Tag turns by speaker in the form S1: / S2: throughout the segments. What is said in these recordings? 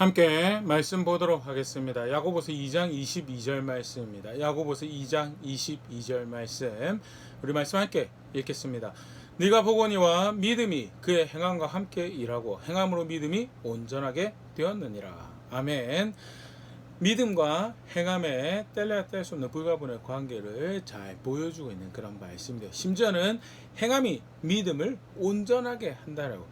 S1: 함께 말씀 보도록 하겠습니다. 야고보서 2장 22절 말씀입니다. 야고보서 2장 22절 말씀, 우리 말씀 함께 읽겠습니다. 네가 보거니와 믿음이 그의 행함과 함께 일하고 행함으로 믿음이 온전하게 되었느니라. 아멘. 믿음과 행함에 뗄래야 뗄 수 없는 불가분의 관계를 잘 보여주고 있는 그런 말씀인데요. 심지어는 행함이 믿음을 온전하게 한다라고.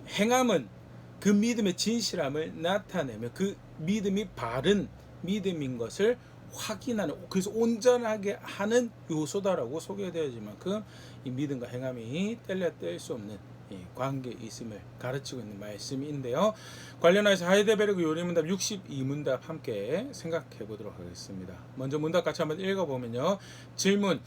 S1: 행함은 그 믿음의 진실함을 나타내며 그 믿음이 바른 믿음인 것을 확인하는, 그래서 온전하게 하는 요소다라고 소개되어질 만큼 이 믿음과 행함이 뗄래야 뗄 수 없는 관계에 있음을 가르치고 있는 말씀인데요. 관련해서 하이델베르그 요리문답 62문답 함께 생각해 보도록 하겠습니다. 먼저 문답 같이 한번 읽어보면요. 질문: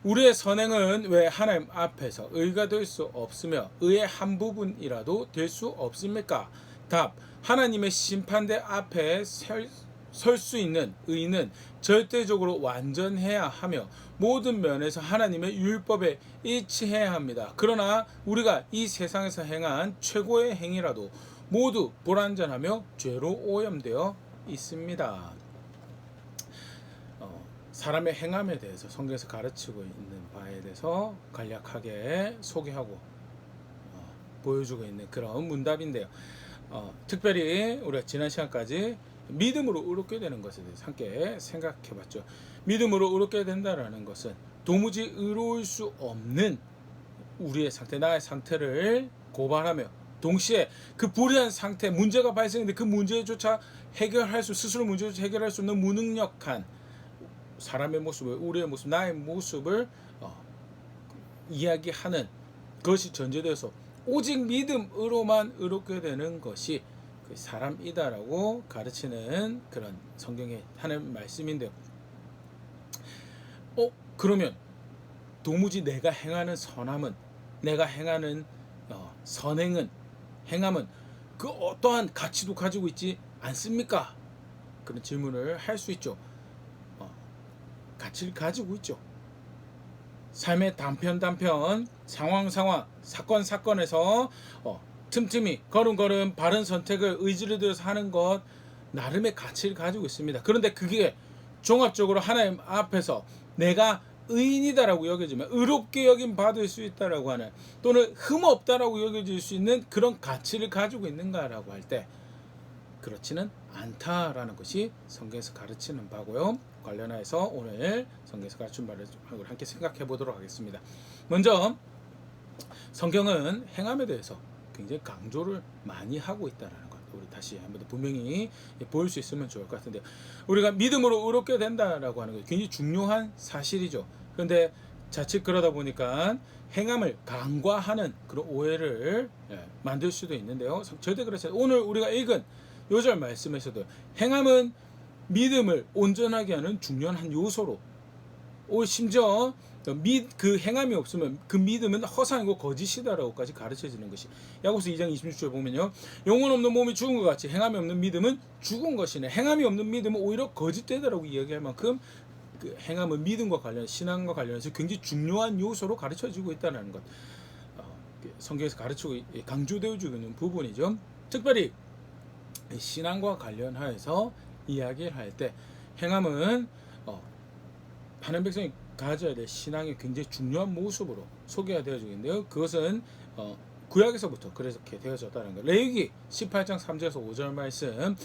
S1: 우리의 선행은 왜 하나님 앞에서 의가 될 수 없으며 의의 한 부분이라도 될 수 없습니까? 답: 하나님의 심판대 앞에 설 수 있는 의는 절대적으로 완전해야 하며 모든 면에서 하나님의 율법에 일치해야 합니다. 그러나 우리가 이 세상에서 행한 최고의 행위라도 모두 불완전하며 죄로 오염되어 있습니다. 사람의 행함에 대해서 성경에서 가르치고 있는 바에 대해서 간략하게 소개하고 보여주고 있는 그런 문답인데요. 특별히 우리가 지난 시간까지 믿음으로 의롭게 되는 것에 대해서 함께 생각해 봤죠. 믿음으로 의롭게 된다라는 것은 도무지 의로울 수 없는 우리의 상태, 나의 상태를 고발하며 동시에 그 불의한 상태, 문제가 발생했는데 그 문제조차 스스로 문제조차 해결할 수 없는 무능력한 사람의 모습을, 우리의 모습, 나의 모습을 이야기하는 것이 전제되어서 오직 믿음으로만 의롭게 되는 것이 그 사람이다라고 가르치는 그런 성경에 하는 말씀인데요. 그러면 도무지 내가 행하는 선함은, 내가 행하는 선행은, 행함은 그 어떠한 가치도 가지고 있지 않습니까? 그런 질문을 할 수 있죠. 가치를 가지고 있죠. 삶의 단편, 상황, 사건에서 틈틈이 걸음걸음 바른 선택을 의지를 들여서 하는 것 나름의 가치를 가지고 있습니다. 그런데 그게 종합적으로 하나님 앞에서 내가 의인이다라고 여겨지면, 의롭게 여김 받을 수 있다라고 하는, 또는 흠없다라고 여겨질 수 있는 그런 가치를 가지고 있는가라고 할 때 그렇지는 않다라는 것이 성경에서 가르치는 바고요. 관련해서 오늘 성경에서 가르치는 바를 함께 생각해 보도록 하겠습니다. 먼저 성경은 행함에 대해서 굉장히 강조를 많이 하고 있다는 것, 우리 다시 한번 더 분명히 보일 수 있으면 좋을 것 같은데요. 우리가 믿음으로 의롭게 된다라고 하는 것 굉장히 중요한 사실이죠. 그런데 자칫 그러다 보니까 행함을 간과하는 그런 오해를 만들 수도 있는데요. 절대 그렇지 않아요. 오늘 우리가 읽은 요절 말씀에서도 행함은 믿음을 온전하게 하는 중요한 한 요소로, 심지어 그 행함이 없으면 그 믿음은 허상이고 거짓이다라고까지 가르쳐지는 것이, 야고보서 2장 26절에 보면요, 영혼 없는 몸이 죽은 것 같이 행함이 없는 믿음은 죽은 것이네. 행함이 없는 믿음은 오히려 거짓되다라고 이야기할 만큼 그 행함은 믿음과 관련, 신앙과 관련해서 굉장히 중요한 요소로 가르쳐지고 있다는 것, 성경에서 가르치고 강조되어지고 있는 부분이죠. 특별히 신앙과 관련하여서 이야기를 할 때 행함은 하나님 백성이 가져야 될 신앙의 굉장히 중요한 모습으로 소개가 되어지고 있는데요. 그것은 구약에서부터 그렇게 되어졌다는 것. 레위기 18장 3절에서 5절 말씀: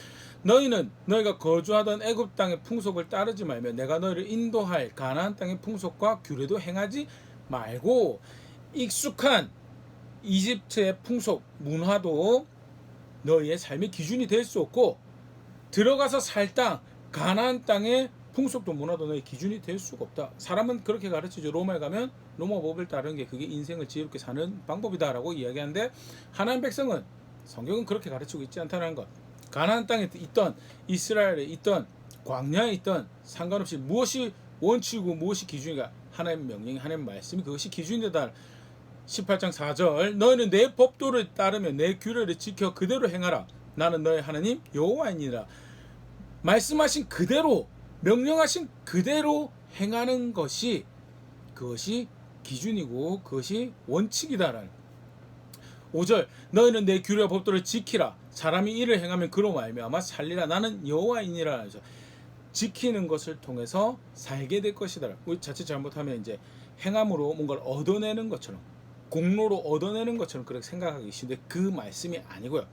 S1: 너희는 너희가 거주하던 애굽 땅의 풍속을 따르지 말며 내가 너희를 인도할 가나안 땅의 풍속과 규례도 행하지 말고, 익숙한 이집트의 풍속, 문화도 너희의 삶의 기준이 될 수 없고, 들어가서 살 땅, 가나안 땅의 풍속도 문화도 너희 기준이 될 수가 없다. 사람은 그렇게 가르치죠. 로마에 가면 로마 법을 따르는 게 그게 인생을 지혜롭게 사는 방법이다라고 이야기하는데, 하나님 백성은, 성경은 그렇게 가르치고 있지 않다는 것. 가나안 땅에 있던, 이스라엘에 있던, 광야에 있던 상관없이 무엇이 원칙이고 무엇이 기준이가, 하나님의 명령이, 하나님의 말씀이 그것이 기준이다. 18장 4절: 너희는 내 법도를 따르며 내 규례를 지켜 그대로 행하라. 나는 너희 하나님 여호와이니라. 말씀하신 그대로, 명령하신 그대로 행하는 것이, 그것이 기준이고 그것이 원칙이다라는. 5절: 너희는 내 규례와 법도를 지키라. 사람이 이를 행하면 그로 말미암아 살리라. 나는 여호와이니라. 해서 지키는 것을 통해서 살게 될 것이다. 우리 자칫 잘못하면 이제 행함으로 뭔가를 얻어내는 것처럼, 공로로 얻어내는 것처럼 그렇게 생각하기 쉬운데 그 말씀이 아니고요.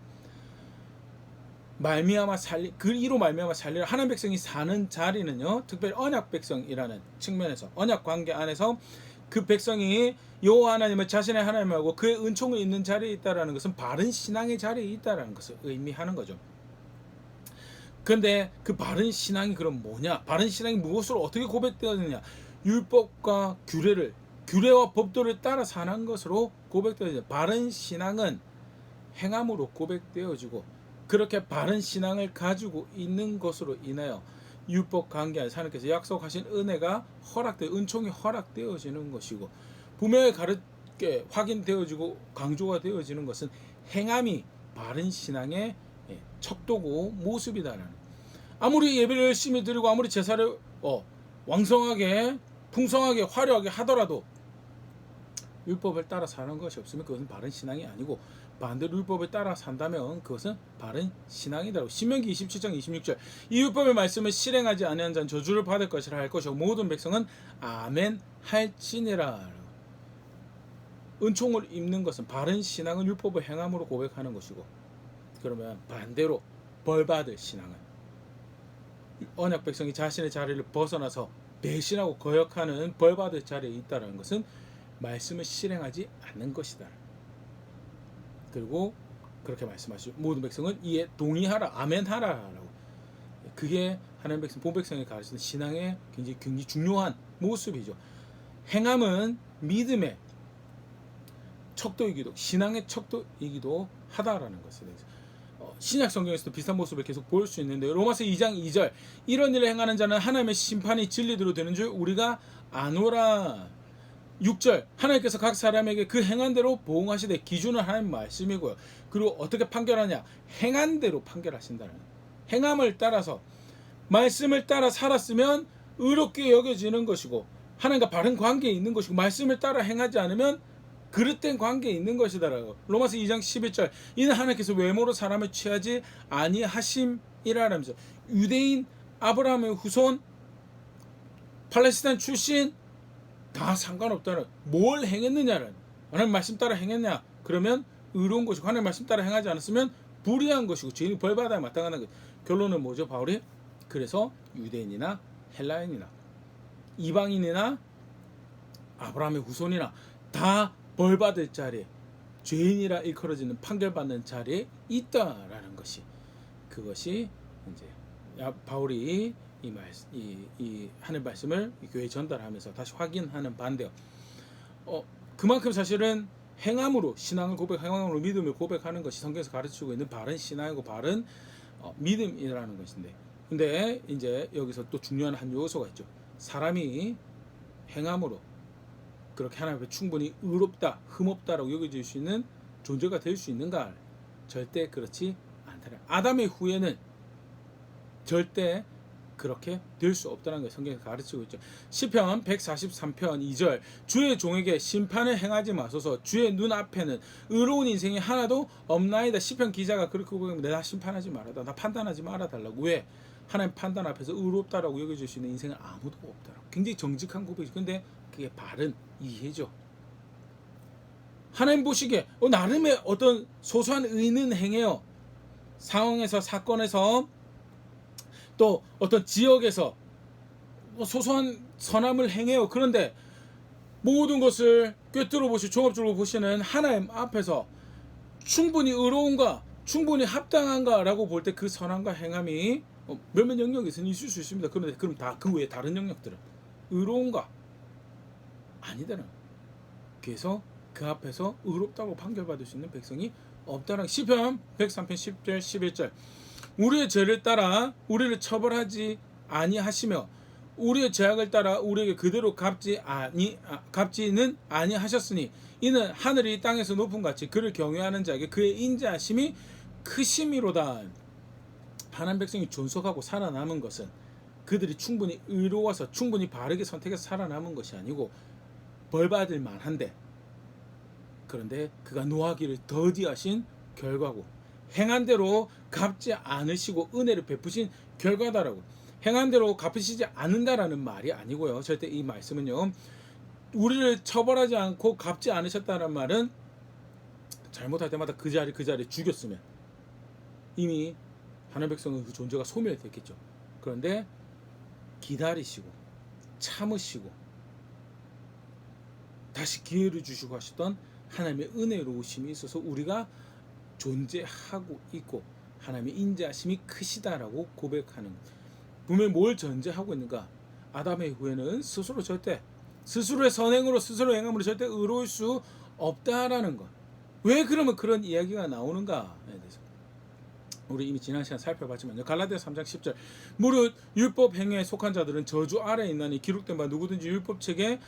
S1: 말미암아 살리, 그 이로 말미암아 살리라. 하나님 백성이 사는 자리는요, 특별히 언약 백성이라는 측면에서, 언약 관계 안에서 그 백성이 여호와 하나님을 자신의 하나님하고 그의 은총이 있는 자리에 있다라는 것은 바른 신앙의 자리에 있다라는 것을 의미하는 거죠. 그런데 그 바른 신앙이 그럼 뭐냐? 바른 신앙이 무엇으로 어떻게 고백되었느냐? 율법과 규례와 법도를 따라 사는 것으로 고백되어지죠. 바른 신앙은 행함으로 고백되어지고, 그렇게 바른 신앙을 가지고 있는 것으로 인하여 율법 관계 안에 하나님께서 약속하신 은혜가 은총이 허락되어지는 것이고, 분명히 가르게 확인되어지고 강조가 되어지는 것은 행함이 바른 신앙의 척도고 모습이다라는. 아무리 예배를 열심히 드리고 아무리 제사를 왕성하게 풍성하게 화려하게 하더라도 율법을 따라 사는 것이 없으면 그것은 바른 신앙이 아니고, 반대로 율법을 따라 산다면 그것은 바른 신앙이다. 신명기 27장 26절 이 율법의 말씀을 실행하지 아니한 자는 저주를 받을 것이라 할 것이고 모든 백성은 아멘 할지니라. 은총을 입는 것은, 바른 신앙은 율법을 행함으로 고백하는 것이고, 그러면 반대로 벌받을 신앙은 언약 백성이 자신의 자리를 벗어나서 배신하고 거역하는 벌받을 자리에 있다는 것은 말씀을 실행하지 않는 것이다. 그리고 그렇게 말씀하시죠. 모든 백성은 이에 동의하라, 아멘하라 라고. 그게 하나님 백성, 본 백성이 가르치는 신앙의 굉장히 중요한 모습이죠. 행함은 믿음의 척도이기도, 신앙의 척도이기도 하다라는 것을 신약 성경에서도 비슷한 모습을 계속 볼 수 있는데, 로마서 2장 2절 이런 일을 행하는 자는 하나님의 심판이 진리대로 되는 줄 우리가 아노라. 6절 하나님께서 각 사람에게 그 행한 대로 보응하시되, 기준은 하나님 말씀이고요. 그리고 어떻게 판결하냐? 행한 대로 판결하신다는, 행함을 따라서 말씀을 따라 살았으면 의롭게 여겨지는 것이고 하나님과 바른 관계에 있는 것이고, 말씀을 따라 행하지 않으면 그릇된 관계에 있는 것이다라고. 로마서 2장 11절 이는 하나님께서 외모로 사람을 취하지 아니하심이라면서, 유대인, 아브라함의 후손, 팔레스타인 출신 다 상관없다는, 뭘 행했느냐는, 하나님 말씀 따라 행했냐 그러면 의로운 것이고, 하나님 말씀 따라 행하지 않았으면 불의한 것이고 죄인이 벌받아야 마땅하는 것. 결론은 뭐죠? 바울이 그래서 유대인이나 헬라인이나 이방인이나 아브라함의 후손이나 다 벌받을 자리에, 죄인이라 일컬어지는 판결받는 자리에 있다라는 것이, 그것이 이제 바울이 이 하늘 말씀을 교회에 전달하면서 다시 확인하는 반대요. 그만큼 사실은 행함으로 신앙을 행함으로 믿음을 고백하는 것이 성경에서 가르치고 있는 바른 신앙이고 바른 믿음이라는 것인데, 근데 이제 여기서 또 중요한 한 요소가 있죠. 사람이 행함으로 그렇게 하나님 앞에 충분히 의롭다, 흠없다라고 여겨질 수 있는 존재가 될 수 있는가? 절대 그렇지 않다. 아담의 후예는 절대 그렇게 될 수 없다는 걸 성경에서 가르치고 있죠. 시편 143편 2절 주의 종에게 심판을 행하지 마소서, 주의 눈앞에는 의로운 인생이 하나도 없나이다. 시편 기자가 그렇게 보면 내가 심판하지 말아다, 나 판단하지 말아달라고. 왜? 하나님 판단 앞에서 의롭다라고 여겨질 수 있는 인생은 아무도 없다라고. 굉장히 정직한 고백이죠. 근데 그게 바른 이해죠. 하나님 보시기에 나름의 어떤 소소한 의는 행해요. 상황에서, 사건에서, 또 어떤 지역에서 소소한 선함을 행해요. 그런데 모든 것을 꿰뚫어 보시, 종합적으로 보시는 하나님 앞에서 충분히 의로운가, 충분히 합당한가 라고 볼 때 그 선함과 행함이 몇몇 영역에서는 있을 수 있습니다. 그런데 그럼 다 그 외에 다른 영역들은 의로운가? 아니다는. 그래서 그 앞에서 의롭다고 판결받을 수 있는 백성이 없다는. 시편 103편 10절 11절 우리의 죄를 따라 우리를 처벌하지 아니하시며 우리의 죄악을 따라 우리에게 그대로 갚지는 아니하셨으니 이는 하늘이 땅에서 높은 같이 그를 경외하는 자에게 그의 인자하심이 크심이로다. 하나님 백성이 존속하고 살아남은 것은 그들이 충분히 의로워서 충분히 바르게 선택해서 살아남은 것이 아니고 벌받을 만한데, 그런데 그가 노하기를 더디하신 결과고, 행한 대로 갚지 않으시고 은혜를 베푸신 결과다라고. 행한 대로 갚으시지 않는다라는 말이 아니고요. 절대 이 말씀은요, 우리를 처벌하지 않고 갚지 않으셨다는 말은 잘못할 때마다 그 자리 죽였으면 이미 하나님 백성은 그 존재가 소멸됐겠죠. 그런데 기다리시고 참으시고 다시 기회를 주시고 하셨던 하나님의 은혜로우심이 있어서 우리가 존재하고 있고 하나님의 인자하심이 크시다라고 고백하는, 분명히 뭘 전제하고 있는가? 아담의 후에는 스스로의 선행으로 스스로 행함으로 절대 의로울 수 없다라는 것. 왜 그러면 그런 이야기가 나오는가에 대해서 우리 이미 지난 시간 살펴봤지만요. 갈라디아 3장 10절, 무릇 율법 행위에 속한 자들은 저주 아래에 있나니 기록된 바 누구든지 율법책에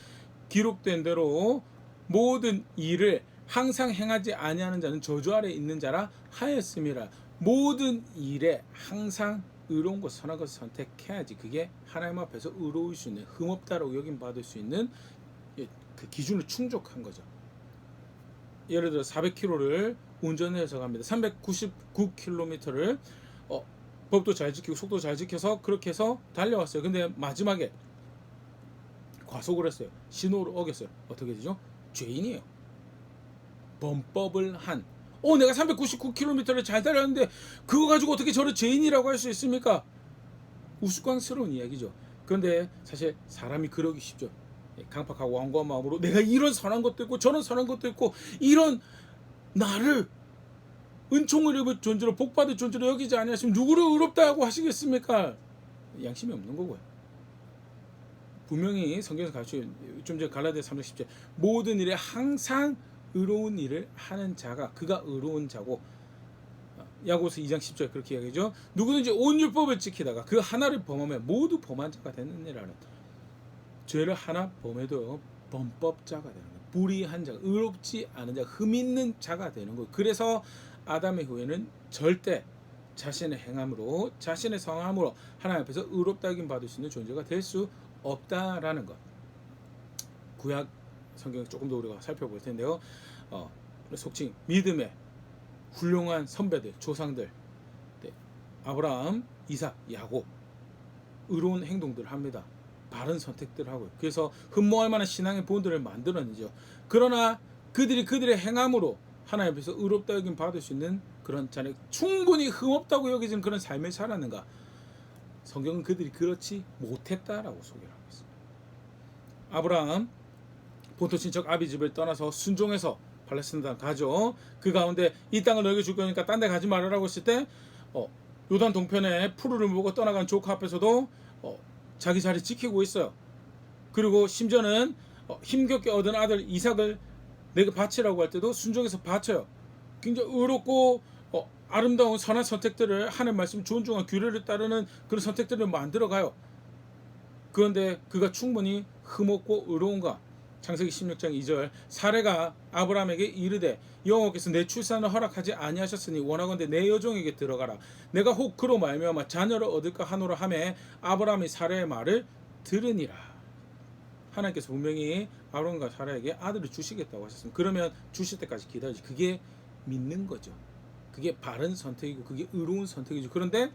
S1: 기록된 대로 모든 일을 항상 행하지 아니하는 자는 저주 아래에 있는 자라 하였음이라. 모든 일에 항상 의로운 것 선한 것을 선택해야지 그게 하나님 앞에서 의로울 수 있는, 흠없다라고 여김 받을 수 있는 그 기준을 충족한 거죠. 예를 들어 400km를 운전해서 갑니다. 399km를 법도 잘 지키고 속도 잘 지켜서 그렇게 해서 달려왔어요. 근데 마지막에 과속을 했어요. 신호를 어겼어요. 어떻게 되죠? 죄인이에요. 범법을 한. 내가 399km를 잘 달렸는데 그거 가지고 어떻게 저를 죄인이라고 할 수 있습니까? 우스꽝스러운 이야기죠. 그런데 사실 사람이 그러기 쉽죠. 강팍하고 완고한 마음으로 내가 이런 선한 것도 있고 저런 선한 것도 있고 이런 나를 은총을 입을 존재로 복받을 존재로 여기지 아니하시면 누구를 의롭다고 하시겠습니까? 양심이 없는 거고요. 분명히 성경에서 가르쳐요. 좀 전에 갈라디아 3장 10절, 모든 일에 항상 의로운 일을 하는 자가 그가 의로운 자고, 야고보서 2장 10절 그렇게 이야기하죠. 누구든지 온 율법을 지키다가 그 하나를 범하면 모두 범한 자가 되느니라는. 죄를 하나 범해도 범법자가 되는 거예요. 불의한 자가, 의롭지 않은 자가, 흠 있는 자가 되는 거예요. 그래서 아담의 후에는 절대 자신의 행함으로 자신의 성함으로 하나님 앞에서 의롭다 여김 받을 수 있는 존재가 될 수 없다라는 것. 구약 성경 조금 더 우리가 살펴볼 텐데요. 속칭 믿음의 훌륭한 선배들, 조상들, 아브라함, 이삭, 야곱, 의로운 행동들을 합니다. 바른 선택들을 하고요. 그래서 흠모할 만한 신앙의 본들을 만들어내죠. 그러나 그들의 행함으로 하나님 앞에서 의롭다 여김 받을 수 있는 그런 자는 충분히 흠없다고 여기지는 그런 삶을 살았는가? 성경은 그들이 그렇지 못했다라고 소개를 하고 있습니다. 아브라함 본토 친척 아비 집을 떠나서 순종해서 팔레스타인 땅 가죠. 그 가운데 이 땅을 너에게 줄 거니까 딴 데 가지 말아라고 했을 때 요단 동편에 푸르를 보고 떠나간 조카 앞에서도 자기 자리 지키고 있어요. 그리고 심지어는 힘겹게 얻은 아들 이삭을 내가 바치라고 할 때도 순종해서 바쳐요. 굉장히 의롭고 아름다운 선한 선택들을, 하는 말씀 존중한 규례를 따르는 그런 선택들을 만들어가요. 그런데 그가 충분히 흠없고 의로운가? 창세기 16장 2절, 사레가 아브라함에게 이르되 여호와께서 내 출산을 허락하지 아니하셨으니 원하건대 내 여종에게 들어가라. 내가 혹 그로 말미암아 자녀를 얻을까 하노라 하매 아브라함이 사레의 말을 들으니라. 하나님께서 분명히 아브라함과 사라에게 아들을 주시겠다고 하셨습니다. 그러면 주실 때까지 기다리지. 그게 믿는 거죠. 그게 바른 선택이고 그게 의로운 선택이죠. 그런데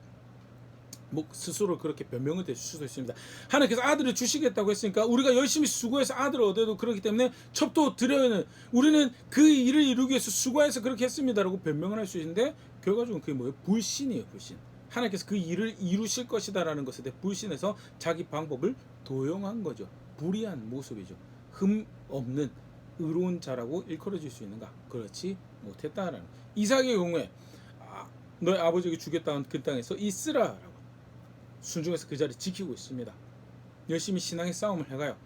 S1: 스스로 그렇게 변명을 될 수도 있습니다. 하나님께서 아들을 주시겠다고 했으니까 우리가 열심히 수고해서 아들을 얻어도 그렇기 때문에 첩도 드려야는 우리는 그 일을 이루기 위해서 수고해서 그렇게 했습니다라고 변명을 할 수 있는데 결과적으로 그게 뭐예요? 불신이에요. 불신. 하나님께서 그 일을 이루실 것이다라는 것에 대해 불신해서 자기 방법을 도용한 거죠. 불의한 모습이죠. 흠 없는 의로운 자라고 일컬어질 수 있는가? 그렇지 못했다라는. 이삭의 경우에 너의 아버지에게 주겠다는 그 땅에서 있으라라고 순종해서 그 자리 지키고 있습니다. 열심히 신앙의 싸움을 해가요.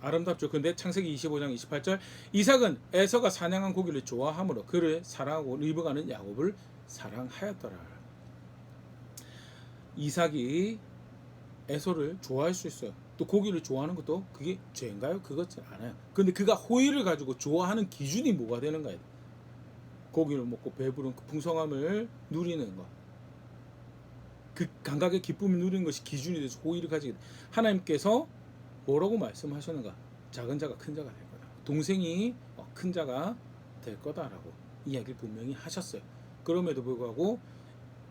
S1: 아름답죠. 근데 창세기 25장 28절, 이삭은 에서가 사냥한 고기를 좋아함으로 그를 사랑하고 리브가는 야곱을 사랑하였더라. 이삭이 에서를 좋아할 수 있어요. 또 고기를 좋아하는 것도 그게 죄인가요? 그렇지 않아요. 근데 그가 호의를 가지고 좋아하는 기준이 뭐가 되는가요? 고기를 먹고 배부른 그 풍성함을 누리는 것, 그 감각의 기쁨을 누리는 것이 기준이 돼서 호의를 가지게 돼. 하나님께서 뭐라고 말씀하셨는가? 작은 자가 큰 자가 될 거다. 동생이 큰 자가 될 거다라고 이야기를 분명히 하셨어요. 그럼에도 불구하고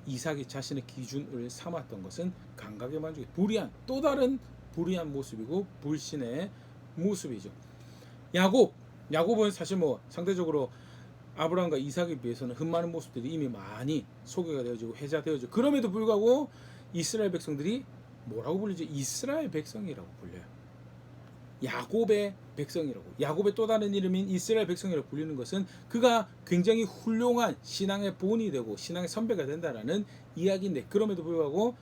S1: 이삭이 자신의 기준을 삼았던 것은 감각의 만족이 불의한 또 다른 불의한 모습이고 불신의 모습이죠. 야곱은 사실 뭐 상대적으로 아브라함과 이삭에 비해서는 흠많은 모습들이 이미 많이 소개가 되어지고 회자되어지고 그럼에도 불구하고 이스라엘 백성들이 뭐라고 불리죠? 이스라엘 백성이라고 불려요. 야곱의 백성이라고. 야곱의 또 다른 이름인 이스라엘 백성이라고 불리는 것은 그가 굉장히 훌륭한 신앙의 본이 되고 신앙의 선배가 된다라는 이야기인데 그럼에도 불구하고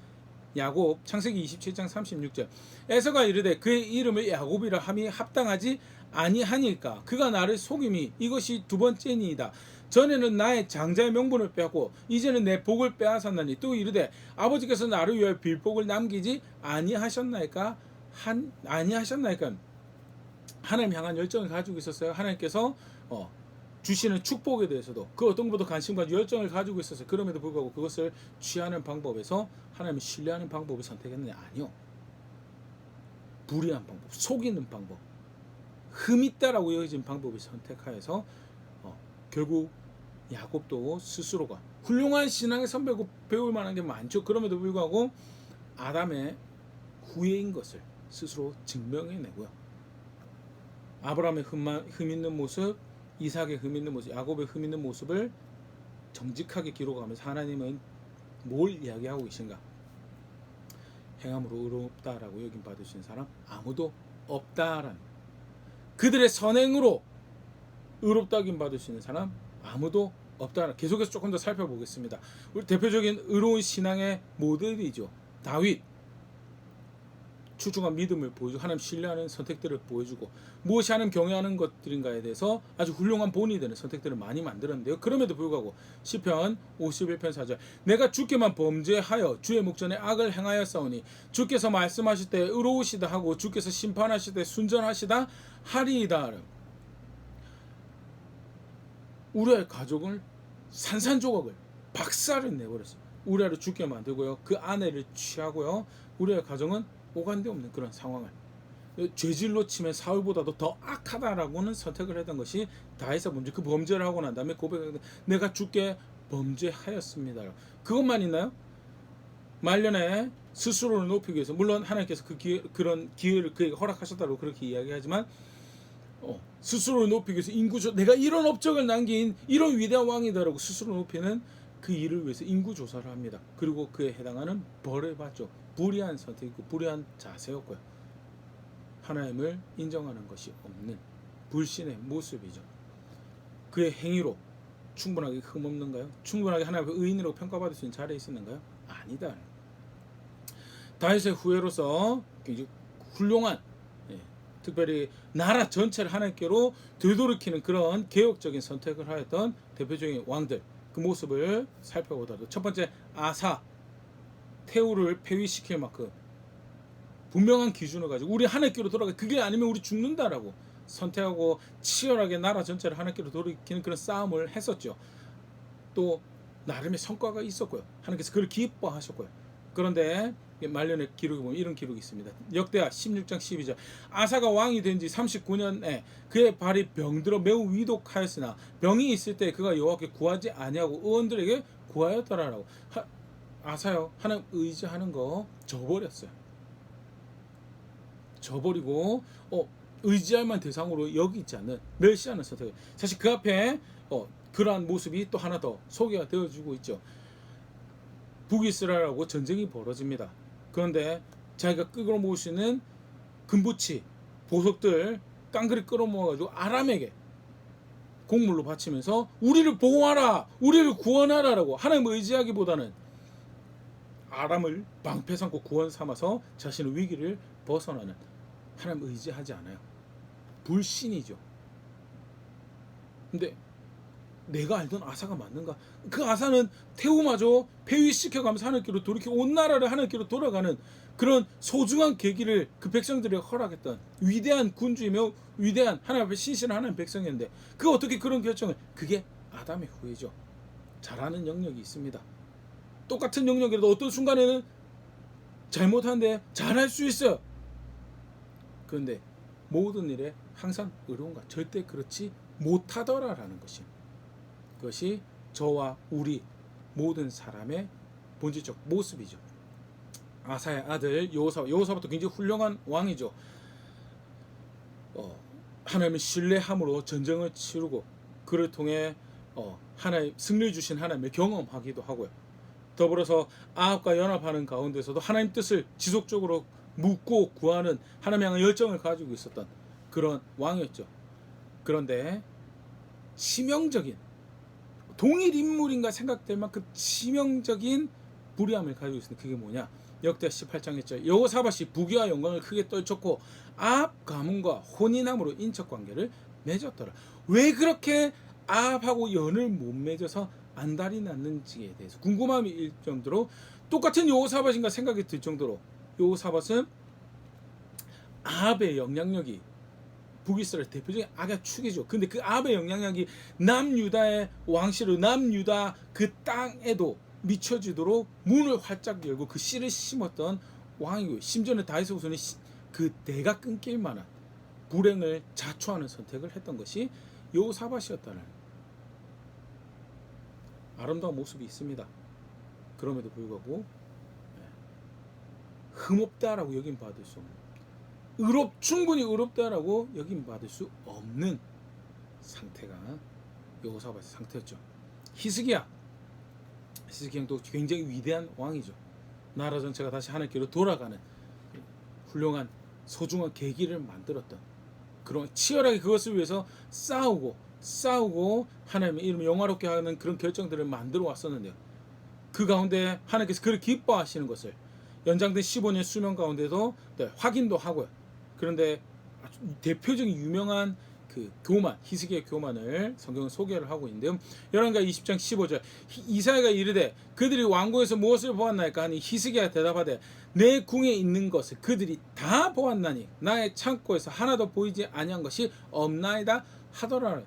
S1: 야곱 창세기 27장 36절 에서가 이르되 그의 이름을 야곱이라 함이 합당하지 아니하니까 그가 나를 속임이 이것이 두 번째니이다. 전에는 나의 장자의 명분을 빼앗고 이제는 내 복을 빼앗았나니 또 이르되 아버지께서 나를 위하여 빌복을 남기지 아니하셨나이까 하나님 향한 열정을 가지고 있었어요. 하나님께서 주시는 축복에 대해서도 그 어떤 것보다 관심과 열정을 가지고 있었어요. 그럼에도 불구하고 그것을 취하는 방법에서 하나님을 신뢰하는 방법을 선택했느냐? 아니요. 불의한 방법, 속이는 방법, 흠있다라고 여겨진 방법을 선택하여서 결국 야곱도 스스로가 훌륭한 신앙의 선배고 배울 만한 게 많죠. 그럼에도 불구하고 아담의 후예인 것을 스스로 증명해내고요. 아브라함의 흠있는 모습, 이삭의 흠있는 모습, 야곱의 흠있는 모습을 정직하게 기록하면서 하나님은 뭘 이야기하고 계신가? 행함으로 의롭다라고 여김 받으신 사람 아무도 없다라는, 그들의 선행으로 의롭다 여김 받으시는 사람 아무도 없다. 계속해서 조금 더 살펴보겠습니다. 우리 대표적인 의로운 신앙의 모델이죠. 다윗. 출중한 믿음을 보여주고 하나님 신뢰하는 선택들을 보여주고 무엇이 하나님 경외하는 것들인가에 대해서 아주 훌륭한 본이 되는 선택들을 많이 만들었는데요. 그럼에도 불구하고 시편 51편 4절 내가 주께만 범죄하여 주의 목전에 악을 행하였사오니 주께서 말씀하실 때 의로우시다 하고 주께서 심판하실 때 순전하시다 하리이다. 우리의 가족을 산산조각을 박살을 내버렸어요. 우리를 죽게 만들고요. 그 아내를 취하고요. 우리의 가정은 오간데 없는 그런 상황을 죄질로 치면 사울보다도 더 악하다라고는 선택을 했던 것이 다윗의 범죄. 그 범죄를 하고 난 다음에 고백하는데 내가 주께 범죄하였습니다. 그것만 있나요? 말년에 스스로를 높이기 위해서 물론 하나님께서 그런 기회를 그에게 허락하셨다고 그렇게 이야기하지만 스스로를 높이기 위해서 인구조 내가 이런 업적을 남긴 이런 위대한 왕이다라고 스스로 높이는 그 일을 위해서 인구조사를 합니다. 그리고 그에 해당하는 벌을 받죠. 불의한 선택이고 불의한 자세였고요. 하나님을 인정하는 것이 없는 불신의 모습이죠. 그의 행위로 충분하게 흠없는가요? 충분하게 하나님의 의인으로 평가받을 수 있는 자리에 있었는가요? 아니다. 다윗의 후예로서 굉장히 훌륭한 특별히 나라 전체를 하나님께로 되돌이키는 그런 개혁적인 선택을 하였던 대표적인 왕들 그 모습을 살펴보더라도 첫 번째 아사 태우를 폐위시킬 만큼 분명한 기준을 가지고 우리 하나님께로 돌아가 그게 아니면 우리 죽는다라고 선택하고 치열하게 나라 전체를 하나님께로 돌이키는 그런 싸움을 했었죠. 또 나름의 성과가 있었고요. 하나님께서 그를 기뻐하셨고요. 그런데 말년의 기록에 보면 이런 기록이 있습니다. 역대하 16장 12절 아사가 왕이 된 지 39년에 그의 발이 병들어 매우 위독하였으나 병이 있을 때 그가 여호와께 구하지 아니하고 의원들에게 구하였더라라고. 아사요 하나님 의지하는 거 저버렸어요. 저버리고 의지할 만한 대상으로 여기지 않는 멸시하는 선택. 사실 그 앞에 그러한 모습이 또 하나 더 소개가 되어지고 있죠. 북이스라엘하고 전쟁이 벌어집니다. 그런데 자기가 끌어모을 수 있는 금부치, 보석들 깡그리 끌어모아가지고 아람에게 곡물로 바치면서 우리를 보호하라, 우리를 구원하라라고 하나님을 의지하기보다는 아람을 방패 삼고 구원 삼아서 자신의 위기를 벗어나는 하나님 의지하지 않아요. 불신이죠. 근데 내가 알던 아사가 맞는가? 그 아사는 태우마저 폐위시켜가면서 하나님께로 돌이키고 온 나라를 하나님께로 돌아가는 그런 소중한 계기를 그 백성들에게 허락했던 위대한 군주이며 위대한 하나님 앞에 신실한 하나님 백성이었는데 그 어떻게 그런 결정을 그게 아담의 후예죠. 잘하는 영역이 있습니다. 똑같은 영역이라도 어떤 순간에는 잘못하는데 잘할 수 있어요. 그런데 모든 일에 항상 의로운가? 절대 그렇지 못하더라라는 것이 그것이 저와 우리 모든 사람의 본질적 모습이죠. 아사의 아들 여호사밧도 굉장히 훌륭한 왕이죠. 하나님을 신뢰함으로 전쟁을 치르고 그를 통해 하나님 승리 주신 하나님을 경험하기도 하고요. 더불어서 아합과 연합하는 가운데서도 하나님 뜻을 지속적으로 묻고 구하는 하나님 향한 열정을 가지고 있었던 그런 왕이었죠. 그런데 치명적인 동일 인물인가 생각될 만큼 치명적인 불의함을 가지고 있습니다. 그게 뭐냐? 역대 18장 1절 여호사밧이 부귀와 영광을 크게 떨쳤고 아합 가문과 혼인함으로 인척관계를 맺었더라. 왜 그렇게 아합하고 연을 못 맺어서 안달이 났는지에 대해서 궁금함이 일 정도로 똑같은 여호사밧인가 생각이 들 정도로 여호사밧은 아합의 영향력이 북이스라엘 대표적인 악의 축이죠. 근데 그 아합의 영향력이 남유다의 왕실로 남유다 그 땅에도 미쳐지도록 문을 활짝 열고 그 씨를 심었던 왕이고요. 심지어는 다윗의 후손이 그 대가 끊길 만한 불행을 자초하는 선택을 했던 것이 여호사밧이었다는 아름다운 모습이 있습니다. 그럼에도 불구하고 흠없다라고 여김 받을 수 없는 충분히 의롭다라고 여김 받을 수 없는 상태가 여호사밧의 상태였죠. 히스기야도 굉장히 위대한 왕이죠. 나라 전체가 다시 하나님께로 돌아가는 훌륭한 소중한 계기를 만들었던 그런 치열하게 그것을 위해서 싸우고 하나님의 이름을 영화롭게 하는 그런 결정들을 만들어 왔었는데요. 그 가운데 하나님께서 그를 기뻐하시는 것을 연장된 15년 수명 가운데도 확인도 하고요. 그런데 아주 대표적인 유명한 그 교만, 히스기야 교만을 성경은 소개를 하고 있는데요. 열왕기하 20장 15절 이사야가 이르되 그들이 왕궁에서 무엇을 보았나이까 하니 히스기야가 대답하되 내 궁에 있는 것을 그들이 다 보았나니 나의 창고에서 하나도 보이지 아니한 것이 없나이다 하더라.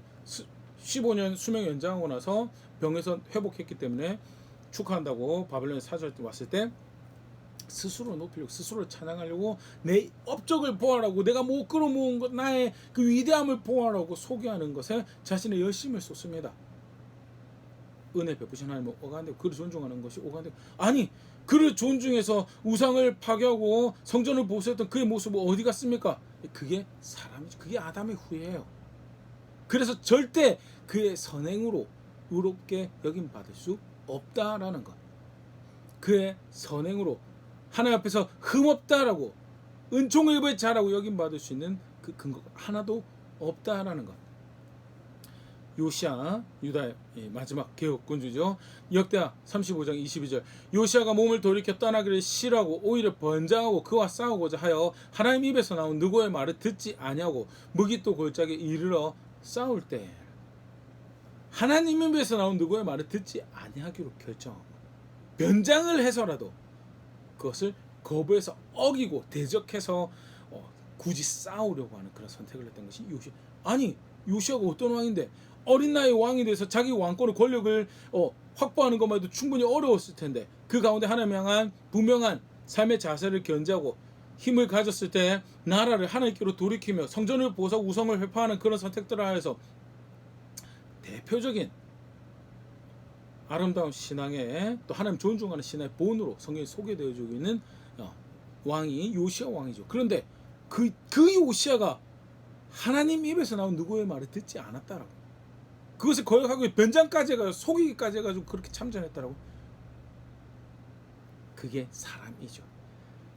S1: 15년 수명 연장하고 나서 병에서 회복했기 때문에 축하한다고 바벨론에 사절 왔을 때 스스로 높이려고 스스로를 찬양하려고 내 업적을 보아라고 내가 못 끌어모은 것 나의 그 위대함을 보아라고 소개하는 것에 자신의 열심을 쏟습니다. 은혜 베푸신 하나님을 오간되고 그를 존중하는 것이 오간되고 아니 그를 존중해서 우상을 파괴하고 성전을 보수했던 그의 모습은 어디 갔습니까? 그게 사람이죠. 그게 아담의 후예예요. 그래서 절대 그의 선행으로 의롭게 여김 받을 수 없다라는 것. 그의 선행으로 하나님 앞에서 흠없다라고 은총을 입을 자라고 여김 받을 수 있는 그 근거가 하나도 없다라는 것. 요시야 유다의 마지막 개혁군주죠. 역대하 35장 22절 요시야가 몸을 돌이켜 떠나기를 싫어하고 오히려 번장하고 그와 싸우고자 하여 하나님 입에서 나온 누구의 말을 듣지 아니하고 무기또 골짜기에 이르러 싸울 때 하나님 입에서 나온 누구의 말을 듣지 아니하기로 결정하고 변장을 해서라도 그것을 거부해서 어기고 대적해서 굳이 싸우려고 하는 그런 선택을 했던 것이 요시야. 아니 요시야가 어떤 왕인데 어린 나이 왕이 돼서 자기 왕권의 권력을 확보하는 것만 해도 충분히 어려웠을 텐데 그 가운데 하나님 향한 분명한 삶의 자세를 견지하고 힘을 가졌을 때 나라를 하나님께로 돌이키며 성전을 보호하고 우상을 회파하는 그런 선택들을 하여서 대표적인 아름다운 신앙의 또 하나님 존중하는 신앙의 본으로 성경에 소개되어지고 있는 왕이 요시야 왕이죠. 그런데 그 요시야가 하나님 입에서 나온 누구의 말을 듣지 않았다라고. 그것을 거역하고 변장까지 해가지고 속이기까지 해가지고 그렇게 참전했다라고. 그게 사람이죠.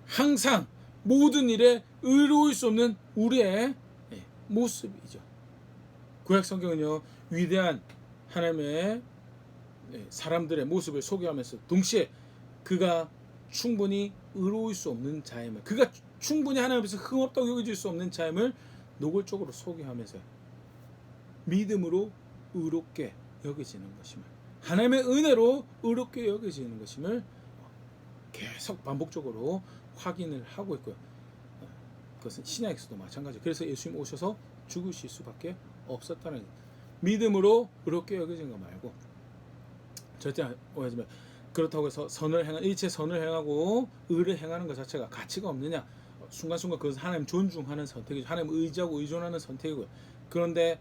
S1: 항상 모든 일에 의로울 수 없는 우리의 모습이죠. 구약 성경은요 위대한 하나님의 사람들의 모습을 소개하면서 동시에 그가 충분히 의로울 수 없는 자임을 그가 충분히 하나님 앞에서 흠없다고 여겨질 수 없는 자임을 노골적으로 소개하면서 믿음으로 의롭게 여겨지는 것임을 하나님의 은혜로 의롭게 여겨지는 것임을 계속 반복적으로 확인을 하고 있고요. 그것은 신약에서도 마찬가지예요. 그래서 예수님 오셔서 죽으실 수밖에 없었다는 믿음으로 의롭게 여겨진 거 말고 절대 오해하지 마. 그렇다고 해서 일체 선을 행하고 의를 행하는 것 자체가 가치가 없느냐? 순간순간 그것은 하나님 존중하는 선택이죠. 하나님 의지하고 의존하는 선택이고요. 그런데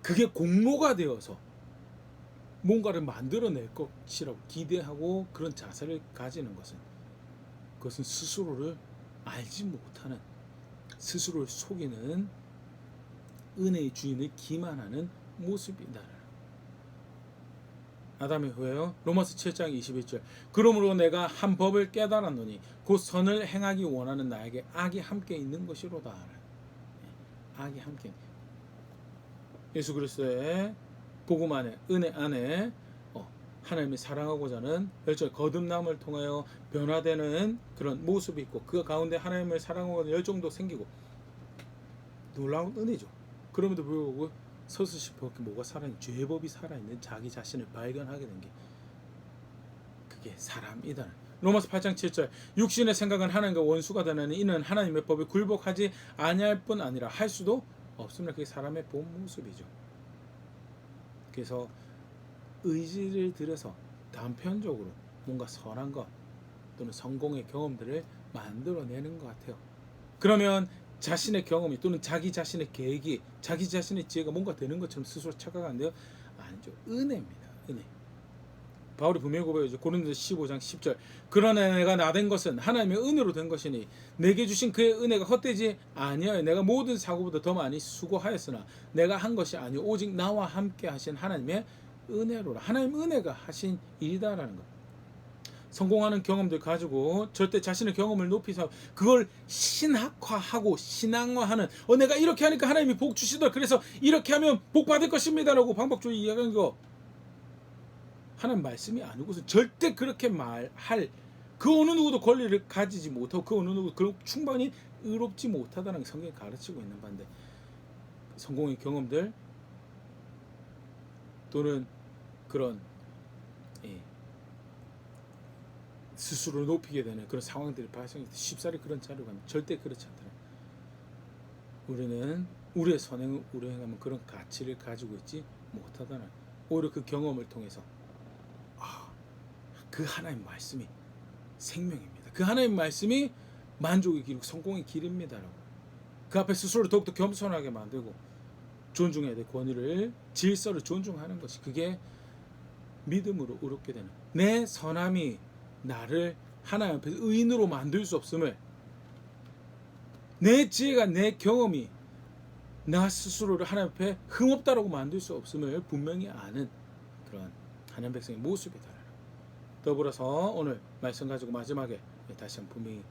S1: 그게 공로가 되어서 뭔가를 만들어낼 것이라고 기대하고 그런 자세를 가지는 것은, 그것은 스스로를 알지 못하는, 스스로를 속이는 은혜의 주인을 기만하는 모습이다. 아담의 후에요. 로마서 7장 21절. 그러므로 내가 한 법을 깨달았노니 곧 선을 행하기 원하는 나에게 악이 함께 있는 것이로다. 악이 함께. 예수 그리스도의 복음 안에, 은혜 안에 하나님이 사랑하고자 하는 열정, 거듭남을 통하여 변화되는 그런 모습이 있고, 그 가운데 하나님을 사랑하고자 하는 열정도 생기고, 놀라운 은혜죠. 그럼에도 불구하고 서슴없이 뭐가 살아있는, 죄의 법이 살아있는 자기 자신을 발견하게 된 게, 그게 사람이다. 로마서 8장 7절. 육신의 생각은 하나님과 원수가 되나니 이는 하나님의 법에 굴복하지 아니할 뿐 아니라 할 수도 없습니다. 그게 사람의 본 모습이죠. 그래서 의지를 들여서 단편적으로 뭔가 선한 것 또는 성공의 경험들을 만들어내는 것 같아요. 그러면 자신의 경험이 또는 자기 자신의 계획이, 자기 자신의 지혜가 뭔가 되는 것처럼 스스로 착각하는데요. 아니죠. 은혜입니다. 은혜. 바울이 분명히 고백하죠. 고린도서 15장 10절. 그러나 내가 나된 것은 하나님의 은혜로 된 것이니 내게 주신 그의 은혜가 헛되지 아니하여 내가 모든 사고보다 더 많이 수고하였으나 내가 한 것이 아니요 오직 나와 함께 하신 하나님의 은혜로라. 하나님 은혜가 하신 일이다라는 것. 성공하는 경험들 가지고 절대 자신의 경험을 높이서 그걸 신학화하고 신앙화하는, 내가 이렇게 하니까 하나님이 복 주시더라, 그래서 이렇게 하면 복 받을 것입니다라고 반복적으로 이야기하는 거, 하나님 말씀이 아니고서 절대 그렇게 말할 그 어느 누구도 권리를 가지지 못하고 그 어느 누구도 충분히 의롭지 못하다는 게 성경이 가르치고 있는 반대, 성공의 경험들 또는 그런 스스로 높이게 되는 그런 상황들이 발생해서 쉽사리 그런 자료가 절대 그렇지 않다. 우리는 우리의 선행을 우리 행하면 그런 가치를 가지고 있지 못하다는, 오히려 그 경험을 통해서 그 하나님 말씀이 생명입니다. 그 하나님 말씀이 만족의 길, 성공의 길입니다라고 그 앞에 스스로를 더욱더 겸손하게 만들고 존중해야 될 권위를, 질서를 존중하는 것이, 그게 믿음으로 의롭게 되는, 내 선함이 나를 하나님 앞에서 의인으로 만들 수 없음을, 내 지혜가, 내 경험이 나 스스로를 하나님 앞에 흠없다라고 만들 수 없음을 분명히 아는 그런 하나님 백성의 모습이다. 더불어서 오늘 말씀 가지고 마지막에 다시 한번 분명히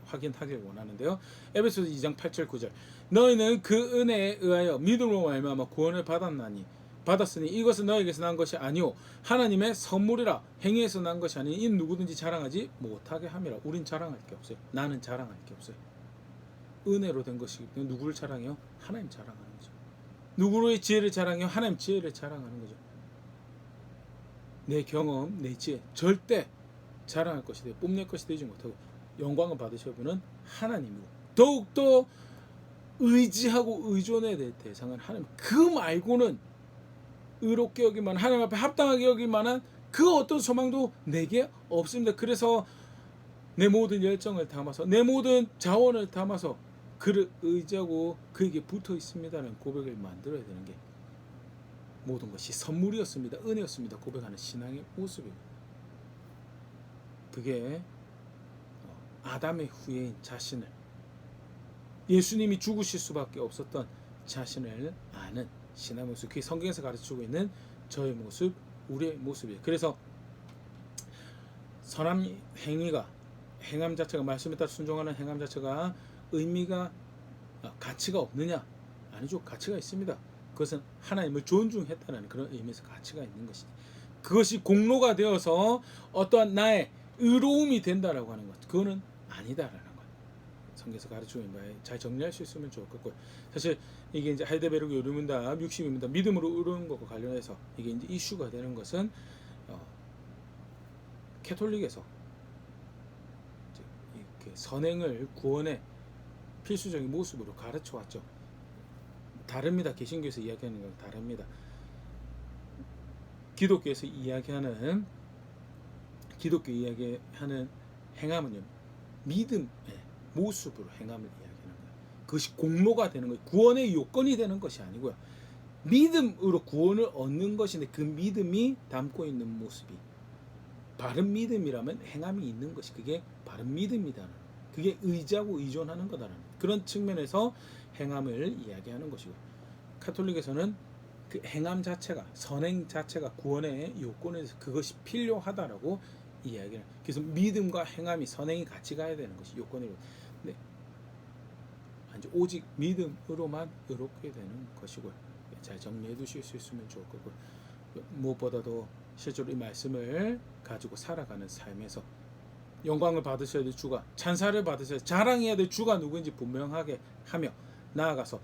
S1: 확인하길 원하는데요. 에베소서 2장 8절 9절. 너희는 그 은혜에 의하여 믿음으로 말미암아 구원을 받았으니 이것은 너희에게서 난 것이 아니오 하나님의 선물이라. 행위에서 난 것이 아니 이 누구든지 자랑하지 못하게 함이라. 우린 자랑할 게 없어요. 나는 자랑할 게 없어요. 은혜로 된 것이기 때문에 누구를 자랑해요? 하나님 자랑하는 거죠. 누구의 지혜를 자랑해요? 하나님 지혜를 자랑하는 거죠. 내 경험, 내 지혜 절대 자랑할 것이 되고 뽐낼 것이 되지 못하고 영광을 받으셔야 하는 하나님이고, 더욱더 의지하고 의존해야 될 대상은 하나님. 그 말고는 의롭게 여기만, 하나님 앞에 합당하게 여길 만한 그 어떤 소망도 내게 없습니다. 그래서 내 모든 열정을 담아서, 내 모든 자원을 담아서 그를 의지하고 그에게 붙어 있습니다라는 고백을 만들어야 되는 게, 모든 것이 선물이었습니다, 은혜였습니다 고백하는 신앙의 모습입니다. 그게 아담의 후예인 자신을, 예수님이 죽으실 수밖에 없었던 자신을 아는 신앙의 모습, 그게 성경에서 가르치고 있는 저의 모습, 우리의 모습이에요. 그래서 선한 행위가, 행함 자체가, 말씀에 따라 순종하는 행함 자체가 의미가, 가치가 없느냐? 아니죠. 가치가 있습니다. 그것은 하나님을 존중했다는 그런 의미에서 가치가 있는 것이지, 그것이 공로가 되어서 어떠한 나의 의로움이 된다라고 하는 것, 그거는 아니다라는 것. 성경에서 가르치고 있는 바에 잘 정리할 수 있으면 좋을 것 같고요. 사실 이게 이제 하이델베르크 의료문답 60입니다. 믿음으로 의로운 것과 관련해서 이게 이제 이슈가 되는 것은 캐톨릭에서 이렇게 선행을 구원의 필수적인 모습으로 가르쳐 왔죠. 다릅니다. 개신교에서 이야기하는 건 다릅니다. 기독교에서 이야기하는 행함은요, 믿음의 모습으로 행함을 이야기하는 거예요. 그것이 공로가 되는 거예요. 구원의 요건이 되는 것이 아니고요. 믿음으로 구원을 얻는 것인데 그 믿음이 담고 있는 모습이 바른 믿음이라면 행함이 있는 것이 그게 바른 믿음이다. 그게 의지하고 의존하는 거다라는 그런 측면에서 행함을 이야기하는 것이고 카톨릭에서는 그 행함 자체가 선행 자체가 구원의 요건에서 그것이 필요하다라고 이야기를. 그래서 믿음과 행함이 선행이 같이 가야 되는 것이 요건이고. 네. 오직 믿음으로만 의롭게 되는 것이고요. 잘 정리해 두실 수 있으면 좋을 거고 무엇보다도 실제로 이 말씀을 가지고 살아가는 삶에서 영광을 받으셔야 될 주가 찬사를 받으셔야 자랑해야 될 주가 누구인지 분명하게 하며 나아가서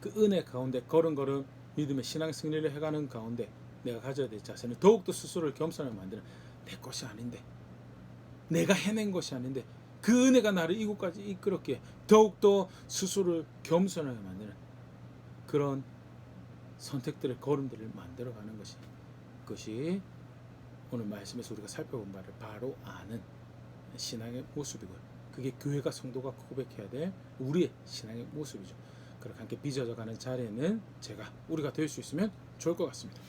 S1: 그 은혜 가운데 걸음걸음 믿음의 신앙 승리를 해가는 가운데 내가 가져야 될 자세는 더욱더 스스로를 겸손하게 만드는 내 것이 아닌데 내가 해낸 것이 아닌데 그 은혜가 나를 이곳까지 이끌었기에 더욱더 스스로를 겸손하게 만드는 그런 선택들의 걸음들을 만들어가는 것이 그것이 오늘 말씀에서 우리가 살펴본 바를 바로 아는 신앙의 모습이고요. 그게 교회가 성도가 고백해야 될 우리의 신앙의 모습이죠. 그렇게 함께 빚어져가는 자리에는 우리가 될 수 있으면 좋을 것 같습니다.